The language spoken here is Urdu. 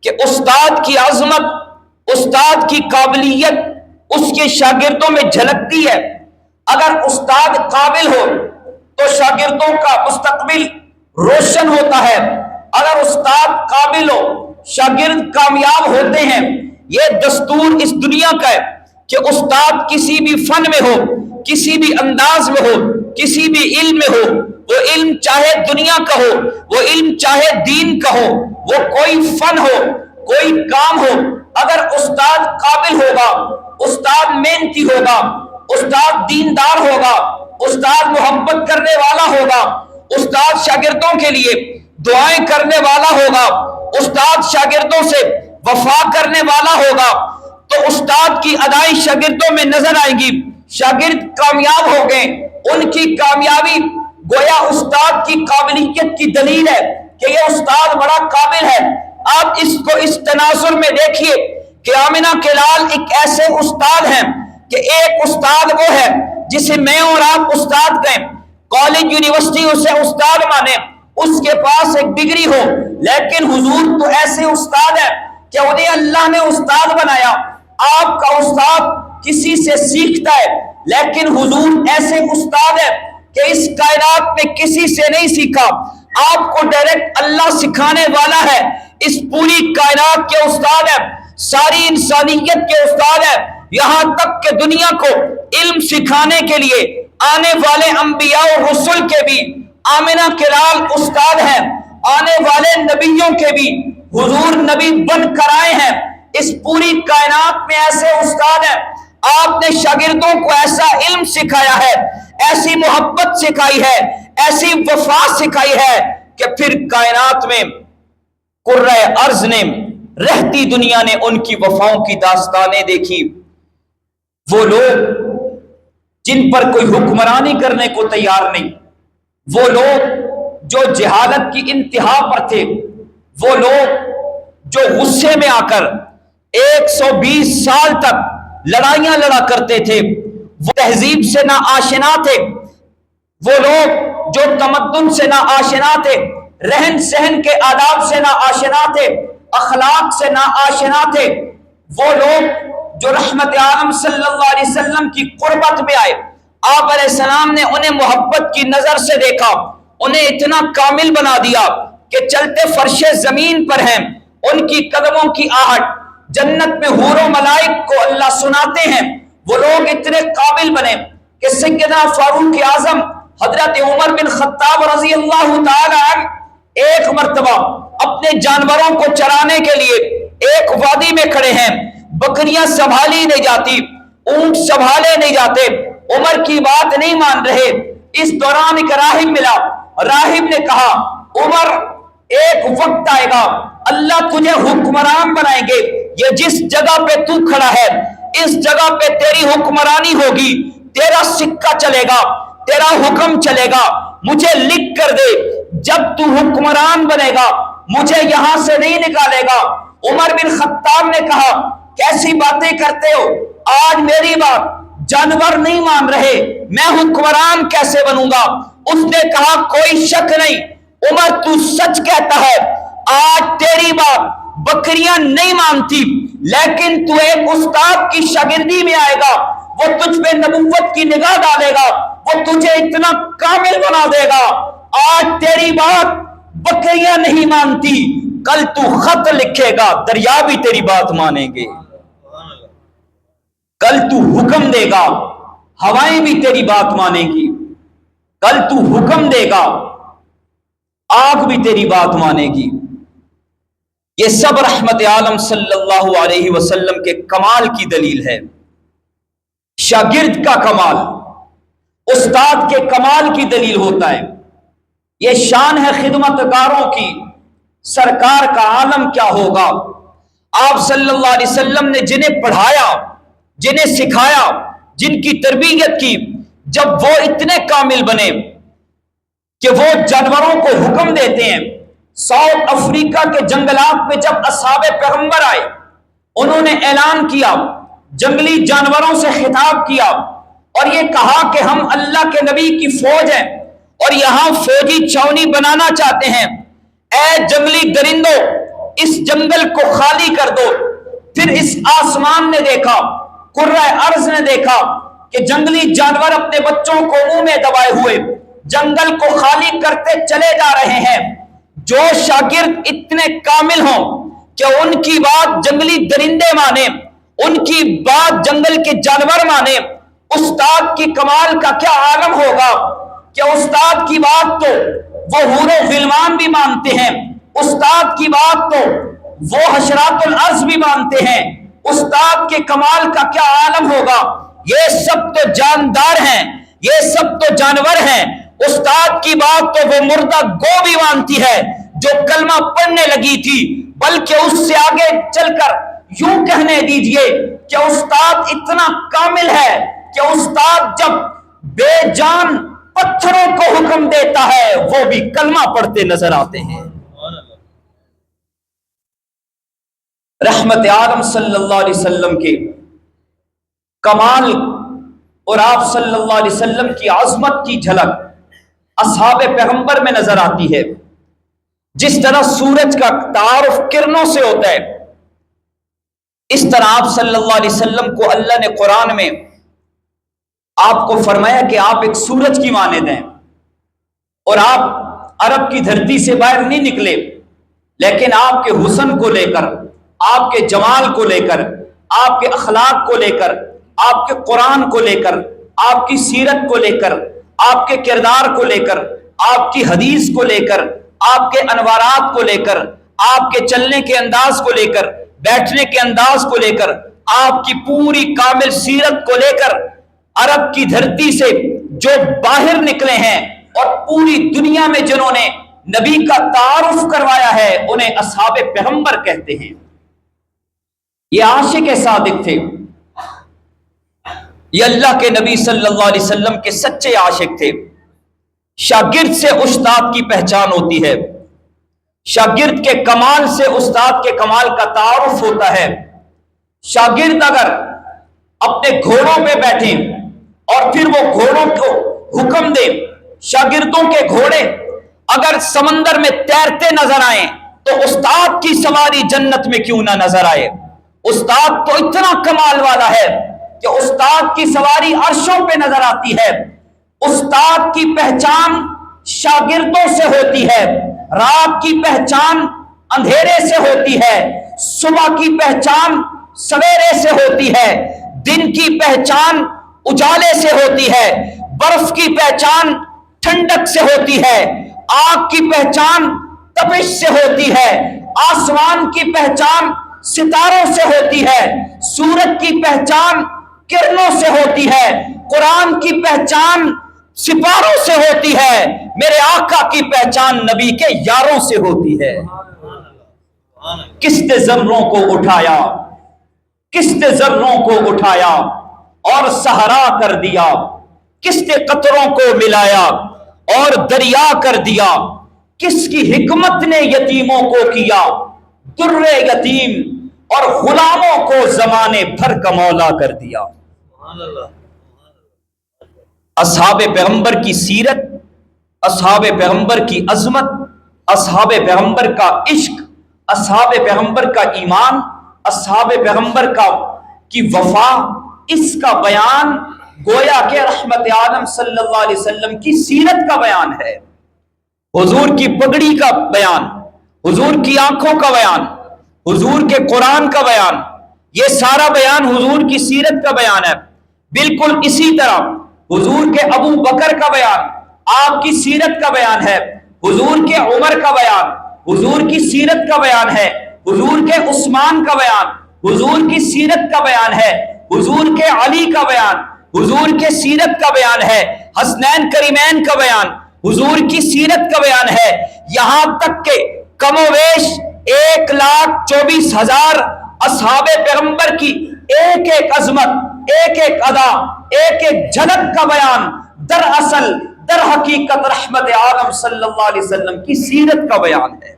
کہ استاد کی عظمت، استاد کی قابلیت اس کے شاگردوں میں جھلکتی ہے۔ اگر استاد قابل ہو تو شاگردوں کا مستقبل روشن ہوتا ہے، اگر استاد قابل ہو شاگرد کامیاب ہوتے ہیں۔ یہ دستور اس دنیا کا ہے کہ استاد کسی بھی فن میں ہو، کسی بھی انداز میں ہو، کسی بھی علم میں ہو، وہ علم چاہے دنیا کا ہو، وہ علم چاہے دین کا ہو، وہ کوئی فن ہو، کوئی کام ہو، اگر استاد قابل ہوگا، استاد محنتی ہوگا، استاد دیندار ہوگا، استاد محبت کرنے والا ہوگا، استاد شاگردوں کے لیے دعائیں کرنے والا ہوگا، استاد شاگردوں سے وفا کرنے والا ہوگا، تو استاد کی ادائی شاگردوں میں نظر آئے گی۔ شاگرد کامیاب ہو گئے، ان کی کامیابی گویا استاد کی قابلیت کی دلیل ہے کہ یہ استاد بڑا قابل ہے۔ آپ اس کو اس تناظر میں دیکھیے کہ آمنہ کے لال ایک ایسے استاد ہیں کہ ایک استاد وہ ہے جسے میں اور آپ استاد کہیں، کالج یونیورسٹی اسے استاد مانے، اس کے پاس ایک ڈگری ہو، لیکن حضور تو ایسے استاد ہیں کہ انہیں اللہ نے استاد بنایا۔ آپ کا استاد کسی سے سیکھتا ہے، لیکن حضور ایسے استاد ہے کہ اس کائنات میں کسی سے نہیں سیکھا، آپ کو ڈائریکٹ اللہ سکھانے والا ہے۔ اس پوری کائنات کے استاد ہے، ساری انسانیت کے استاد ہے، یہاں تک کہ دنیا کو علم سکھانے کے لیے آنے والے انبیاء و رسول کے بھی آمنہ کے لال استاد ہیں، آنے والے نبیوں کے بھی حضور نبی بن کر آئے ہیں۔ اس پوری کائنات میں ایسے استاد ہیں، آپ نے شاگردوں کو ایسا علم سکھایا ہے، ایسی محبت سکھائی ہے، ایسی وفا سکھائی ہے کہ پھر کائنات میں قرۂ ارض نے، رہتی دنیا نے ان کی وفاؤں کی داستانیں دیکھی۔ وہ لوگ جن پر کوئی حکمرانی کرنے کو تیار نہیں، وہ لوگ جو جہالت کی انتہا پر تھے، وہ لوگ جو غصے میں آ کر 120 سال تک لڑائیاں لڑا کرتے تھے، وہ تہذیب سے نہ آشنا تھے، وہ لوگ جو تمدن سے نہ آشنا تھے، رہن سہن کے آداب سے نہ آشنا تھے، اخلاق سے نہ آشنا تھے، وہ لوگ جو رحمت عالم صلی اللہ علیہ وسلم کی قربت میں آئے، آپ علیہ السلام نے انہیں محبت کی نظر سے دیکھا، انہیں اتنا کامل بنا دیا کہ چلتے فرش زمین پر ہیں، ان کی قدموں کی آہٹ جنت میں حور و ملائک کو اللہ سناتے ہیں۔ وہ لوگ اتنے قابل بنے کہ سیدنا فاروق اعظم حضرت عمر بن خطاب رضی اللہ تعالی عنہ ایک مرتبہ اپنے جانوروں کو چرانے کے لیے ایک وادی میں کھڑے ہیں، بکریاں سنبھالی نہیں جاتی، اونٹ سنبھالے نہیں جاتے، عمر کی بات نہیں مان رہے۔ اس دوران ایک راہب ملا، راہب نے کہا عمر ایک وقت آئے گا اللہ تجھے حکمران بنائیں گے، یہ جس جگہ پہ تو کھڑا ہے اس جگہ پہ تیری حکمرانی ہوگی، تیرا سکہ چلے گا، تیرا حکم چلے گا، مجھے لکھ کر دے، جب تو حکمران بنے گا مجھے یہاں سے نہیں نکالے گا۔ عمر بن خطاب نے کہا کیسی باتیں کرتے ہو، آج میری بات جانور نہیں مان رہے، میں حکمران کیسے بنوں گا؟ اس نے کہا کوئی شک نہیں عمر تو سچ کہتا ہے، آج تیری بات بکریاں نہیں مانتی، لیکن تو ایک استاد کی شاگردی میں آئے گا، وہ تجھ پہ نبوت کی نگاہ ڈالے گا، وہ تجھے اتنا کامل بنا دے گا، آج تیری بات بکریاں نہیں مانتی، کل تو خط لکھے گا دریا بھی تیری بات مانیں گے، کل تو حکم دے گا ہوائیں بھی تیری بات مانیں گی، کل تو حکم دے گا آگ بھی تیری بات مانے گی۔ یہ سب رحمت عالم صلی اللہ علیہ وسلم کے کمال کی دلیل ہے، شاگرد کا کمال استاد کے کمال کی دلیل ہوتا ہے۔ یہ شان ہے خدمت گاروں کی، سرکار کا عالم کیا ہوگا۔ آپ صلی اللہ علیہ وسلم نے جنہیں پڑھایا، جنہیں سکھایا، جن کی تربیت کی، جب وہ اتنے کامل بنے کہ وہ جانوروں کو حکم دیتے ہیں۔ ساؤتھ افریقہ کے جنگلات میں جب اصحاب پیغمبر آئے، انہوں نے اعلان کیا، جنگلی جانوروں سے خطاب کیا اور یہ کہا کہ ہم اللہ کے نبی کی فوج ہیں اور یہاں فوجی چھاونی بنانا چاہتے ہیں، اے جنگلی درندوں اس جنگل کو خالی کر دو۔ پھر اس آسمان نے دیکھا، کرۂ ارض نے دیکھا کہ جنگلی جانور اپنے بچوں کو منہ میں دبائے ہوئے جنگل کو خالی کرتے چلے جا رہے ہیں۔ جو شاگرد اتنے کامل ہوں کہ ان کی بات جنگلی درندے مانے، ان کی بات جنگل کے جانور مانے، استاد کی کمال کا کیا عالم ہوگا کہ استاد کی بات تو وہ حور و غلمان بھی مانتے ہیں، استاد کی بات تو وہ حشرات الارض بھی مانتے ہیں۔ استاد کے کمال کا کیا عالم ہوگا، یہ سب تو جاندار ہیں، یہ سب تو جانور ہیں۔ استاد کی بات تو وہ مردہ گو بھی مانتی ہے جو کلمہ پڑھنے لگی تھی، بلکہ اس سے آگے چل کر یوں کہنے دیجئے کہ استاد اتنا کامل ہے کہ استاد جب بے جان پتھروں کو حکم دیتا ہے وہ بھی کلمہ پڑھتے نظر آتے ہیں۔ رحمت عالم صلی اللہ علیہ وسلم کے کمال اور آپ صلی اللہ علیہ وسلم کی عظمت کی جھلک اصحاب پیغمبر میں نظر آتی ہے۔ جس طرح سورج کا تعارف کرنوں سے ہوتا ہے، اس طرح آپ صلی اللہ علیہ وسلم کو اللہ نے قرآن میں آپ کو فرمایا کہ آپ ایک سورج کی مانند ہیں، اور آپ عرب کی دھرتی سے باہر نہیں نکلے، لیکن آپ کے حسن کو لے کر، آپ کے جمال کو لے کر، آپ کے اخلاق کو لے کر، آپ کے قرآن کو لے کر، آپ کی سیرت کو لے کر، آپ کے کردار کو لے کر، آپ کی حدیث کو لے کر، آپ کے انوارات کو لے کر، آپ کے چلنے کے انداز کو لے کر، بیٹھنے کے انداز کو لے کر، آپ کی پوری کامل سیرت کو لے کر عرب کی دھرتی سے جو باہر نکلے ہیں اور پوری دنیا میں جنہوں نے نبی کا تعارف کروایا ہے انہیں اصحاب پیغمبر کہتے ہیں۔ یہ عاشق صادق تھے، یہ اللہ کے نبی صلی اللہ علیہ وسلم کے سچے عاشق تھے۔ شاگرد سے استاد کی پہچان ہوتی ہے، شاگرد کے کمال سے استاد کے کمال کا تعارف ہوتا ہے۔ شاگرد اگر اپنے گھوڑوں پہ بیٹھیں اور پھر وہ گھوڑوں کو حکم دے، شاگردوں کے گھوڑے اگر سمندر میں تیرتے نظر آئیں تو استاد کی سواری جنت میں کیوں نہ نظر آئے۔ استاد تو اتنا کمال والا ہے کہ استاد کی سواری عرشوں پہ نظر آتی ہے۔ استاد کی پہچان شاگردوں سے ہوتی ہے، رات کی پہچان اندھیرے سے ہوتی ہے، صبح کی پہچان سویرے سے ہوتی ہے، دن کی پہچان اجالے سے ہوتی ہے، برف کی پہچان ٹھنڈک سے ہوتی ہے، آگ کی پہچان تپش سے ہوتی ہے، آسمان کی پہچان ستاروں سے ہوتی ہے، سورج کی پہچان کرنوں سے ہوتی ہے، قرآن کی پہچان سپاروں سے ہوتی ہے، میرے آقا کی پہچان نبی کے یاروں سے ہوتی ہے۔ کس نے ذروں کو اٹھایا، کس نے ذروں کو اٹھایا اور صحرا کر دیا، کس نے قطروں کو ملایا اور دریا کر دیا، کس کی حکمت نے یتیموں کو کیا در یتیم اور غلاموں کو زمانے بھر کا مولا کر دیا۔ اصحاب پیغمبر کی سیرت، اصحاب پیغمبر کی عظمت، اصحاب پیغمبر کا عشق، اصحاب پیغمبر کا ایمان، اصحاب پیغمبر کی وفا، اس کا بیان گویا کہ رحمت عالم صلی اللہ علیہ وسلم کی سیرت کا بیان ہے۔ حضور کی پگڑی کا بیان، حضور کی آنکھوں کا بیان، حضور کے قرآن کا بیان، یہ سارا بیان حضور کی سیرت کا بیان ہے۔ بالکل اسی طرح حضور کے ابو بکر کا بیان آپ کی سیرت کا بیان ہے، حضور کے عمر کا بیان حضور کی سیرت کا بیان ہے، حضور کے عثمان کا بیان حضور کی سیرت کا بیان ہے، حضور کے علی کا بیان حضور کے سیرت کا بیان ہے، حسنین کریمین کا بیان حضور کی سیرت کا بیان ہے، یہاں تک کہ کم و بیش 1,24,000 اصحاب پیغمبر کی ایک ایک عظمت، ایک ایک ادا، ایک ایک جھلک کا بیان دراصل در حقیقت رحمت عالم صلی اللہ علیہ وسلم کی سیرت کا بیان ہے۔